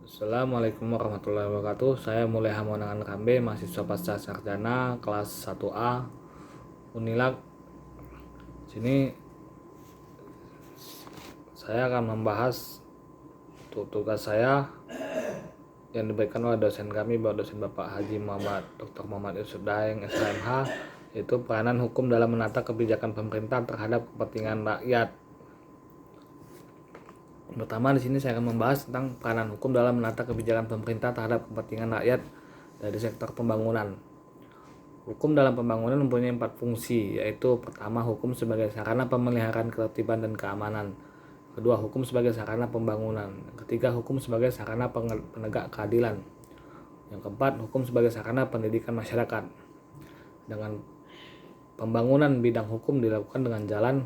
Assalamualaikum warahmatullahi wabarakatuh. Saya Mulai Hamonangan Kambe, mahasiswa pasca sarjana kelas 1A Unilag. Sini saya akan membahas tugas saya yang diberikan oleh dosen kami, dosen Bapak Haji Muhammad Dr. Muhammad Yusuf Daeng SMH, yaitu peranan hukum dalam menata kebijakan pemerintah terhadap kepentingan rakyat. Pertama, di sini saya akan membahas tentang peranan hukum dalam menata kebijakan pemerintah terhadap kepentingan rakyat dari sektor pembangunan. Hukum dalam pembangunan mempunyai 4 fungsi, yaitu pertama, hukum sebagai sarana pemeliharaan ketertiban dan keamanan. Kedua, hukum sebagai sarana pembangunan. Ketiga, hukum sebagai sarana penegak keadilan. Yang keempat, hukum sebagai sarana pendidikan masyarakat. Dengan pembangunan bidang hukum dilakukan dengan jalan: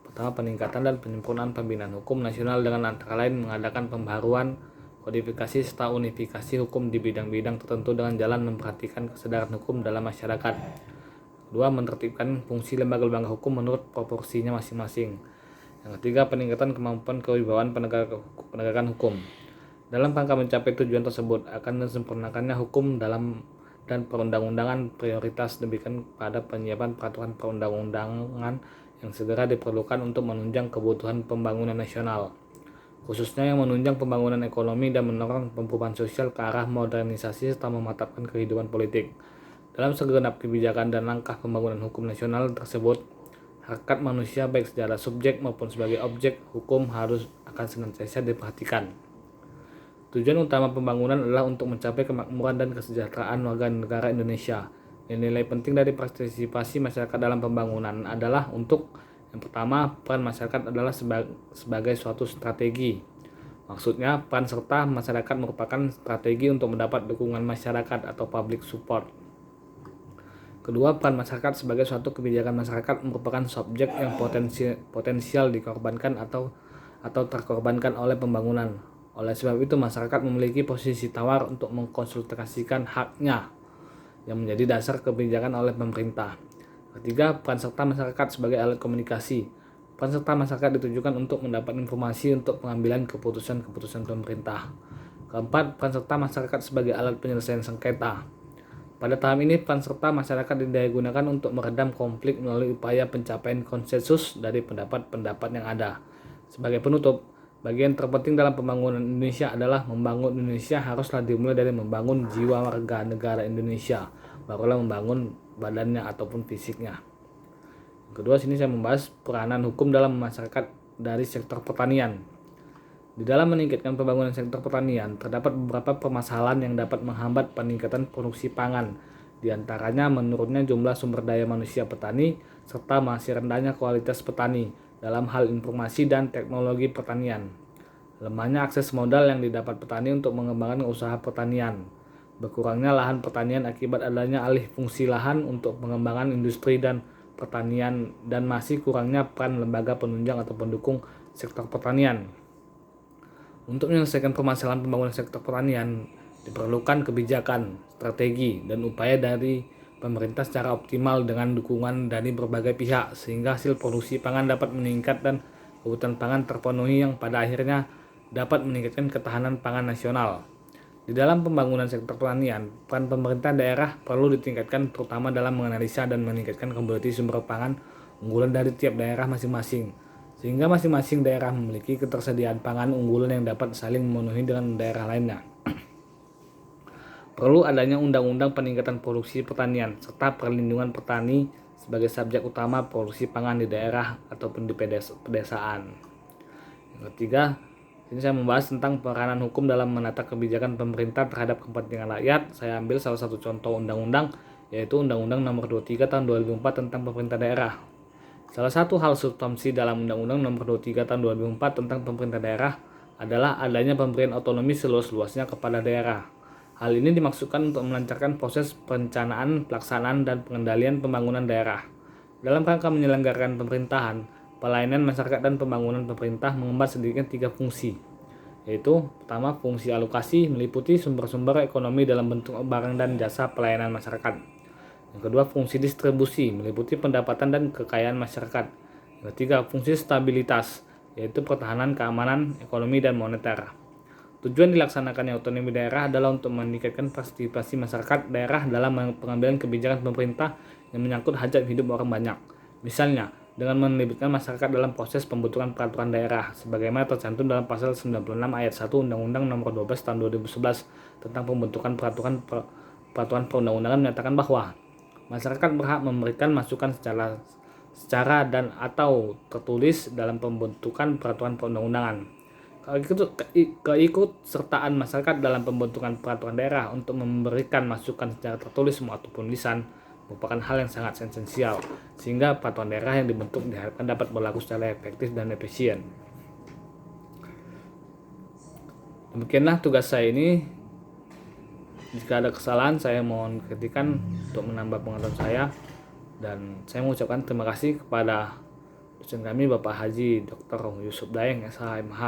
pertama, peningkatan dan penyempurnaan pembinaan hukum nasional dengan antara lain mengadakan pembaruan, kodifikasi, serta unifikasi hukum di bidang-bidang tertentu dengan jalan memperhatikan kesadaran hukum dalam masyarakat. Kedua, menertibkan fungsi lembaga-lembaga hukum menurut proporsinya masing-masing. Yang ketiga, peningkatan kemampuan kewibawaan penegakan hukum. Dalam rangka mencapai tujuan tersebut, akan disempurnakannya hukum dalam dan perundang-undangan prioritas demikian pada penyiapan peraturan perundang-undangan yang segera diperlukan untuk menunjang kebutuhan pembangunan nasional, khususnya yang menunjang pembangunan ekonomi dan mendorong perubahan sosial ke arah modernisasi serta memantapkan kehidupan politik. Dalam segenap kebijakan dan langkah pembangunan hukum nasional tersebut, hakikat manusia baik secara subjek maupun sebagai objek hukum akan senantiasa diperhatikan. Tujuan utama pembangunan adalah untuk mencapai kemakmuran dan kesejahteraan warga negara Indonesia. Nilai penting dari partisipasi masyarakat dalam pembangunan adalah untuk yang pertama, peran masyarakat adalah sebagai suatu strategi. Maksudnya, peran serta masyarakat merupakan strategi untuk mendapat dukungan masyarakat atau public support. Kedua, peran masyarakat sebagai suatu kebijakan masyarakat merupakan subjek yang potensial dikorbankan atau terkorbankan oleh pembangunan. Oleh sebab itu, masyarakat memiliki posisi tawar untuk mengkonsultasikan haknya yang menjadi dasar kebijakan oleh pemerintah. Ketiga, peran serta masyarakat sebagai alat komunikasi. Peran serta masyarakat ditujukan untuk mendapat informasi untuk pengambilan keputusan-keputusan pemerintah. Keempat, peran serta masyarakat sebagai alat penyelesaian sengketa. Pada tahap ini, peran serta masyarakat digunakan untuk meredam konflik melalui upaya pencapaian konsensus dari pendapat-pendapat yang ada. Sebagai penutup, bagian terpenting dalam pembangunan Indonesia adalah membangun Indonesia haruslah dimulai dari membangun jiwa warga negara Indonesia, barulah membangun badannya ataupun fisiknya. Yang kedua, sini saya membahas peranan hukum dalam masyarakat dari sektor pertanian. Di dalam meningkatkan pembangunan sektor pertanian, terdapat beberapa permasalahan yang dapat menghambat peningkatan produksi pangan. Di antaranya menurunnya jumlah sumber daya manusia petani, serta masih rendahnya kualitas petani dalam hal informasi dan teknologi pertanian. Lemahnya akses modal yang didapat petani untuk mengembangkan usaha pertanian. Berkurangnya lahan pertanian akibat adanya alih fungsi lahan untuk pengembangan industri dan pertanian, dan masih kurangnya peran lembaga penunjang atau pendukung sektor pertanian. Untuk menyelesaikan permasalahan pembangunan sektor pertanian, diperlukan kebijakan, strategi, dan upaya dari pemerintah secara optimal dengan dukungan dari berbagai pihak sehingga hasil produksi pangan dapat meningkat dan kebutuhan pangan terpenuhi yang pada akhirnya dapat meningkatkan ketahanan pangan nasional. Di dalam pembangunan sektor pertanian, peran pemerintah daerah perlu ditingkatkan terutama dalam menganalisa dan meningkatkan komoditi sumber pangan unggulan dari tiap daerah masing-masing, sehingga masing-masing daerah memiliki ketersediaan pangan unggulan yang dapat saling memenuhi dengan daerah lainnya. Perlu adanya undang-undang peningkatan produksi pertanian serta perlindungan petani sebagai subjek utama produksi pangan di daerah ataupun di pedesaan. Yang ketiga, ini saya membahas tentang peranan hukum dalam menata kebijakan pemerintah terhadap kepentingan rakyat. Saya ambil salah satu contoh undang-undang, yaitu Undang-Undang Nomor 23 Tahun 2004 tentang pemerintah daerah. Salah satu hal substansi dalam Undang-Undang Nomor 23 Tahun 2004 tentang pemerintah daerah adalah adanya pemberian otonomi seluas-luasnya kepada daerah. Hal ini dimaksudkan untuk melancarkan proses perencanaan, pelaksanaan, dan pengendalian pembangunan daerah. Dalam rangka menyelenggarakan pemerintahan, pelayanan masyarakat dan pembangunan pemerintah mengemban sedikitnya 3 fungsi, yaitu pertama, fungsi alokasi meliputi sumber-sumber ekonomi dalam bentuk barang dan jasa pelayanan masyarakat. Yang kedua, fungsi distribusi meliputi pendapatan dan kekayaan masyarakat. Yang ketiga, fungsi stabilitas, yaitu pertahanan keamanan ekonomi dan moneter. Tujuan dilaksanakannya otonomi daerah adalah untuk meningkatkan partisipasi masyarakat daerah dalam pengambilan kebijakan pemerintah yang menyangkut hajat hidup orang banyak. Misalnya, dengan melibatkan masyarakat dalam proses pembentukan peraturan daerah, sebagaimana tercantum dalam pasal 96 ayat 1 Undang-Undang Nomor 12 Tahun 2011 tentang pembentukan peraturan perundang-undangan menyatakan bahwa masyarakat berhak memberikan masukan secara dan atau tertulis dalam pembentukan peraturan perundang-undangan. Keikutsertaan masyarakat dalam pembentukan peraturan daerah untuk memberikan masukan secara tertulis maupun lisan merupakan hal yang sangat esensial, sehingga peraturan daerah yang dibentuk diharapkan dapat berlaku secara efektif dan efisien. Demikianlah tugas saya ini. Jika ada kesalahan, saya mohon kritikan untuk menambah pengetahuan saya, dan saya mengucapkan terima kasih kepada dosen kami Bapak Haji Dr. Yusuf Daeng, SHMH.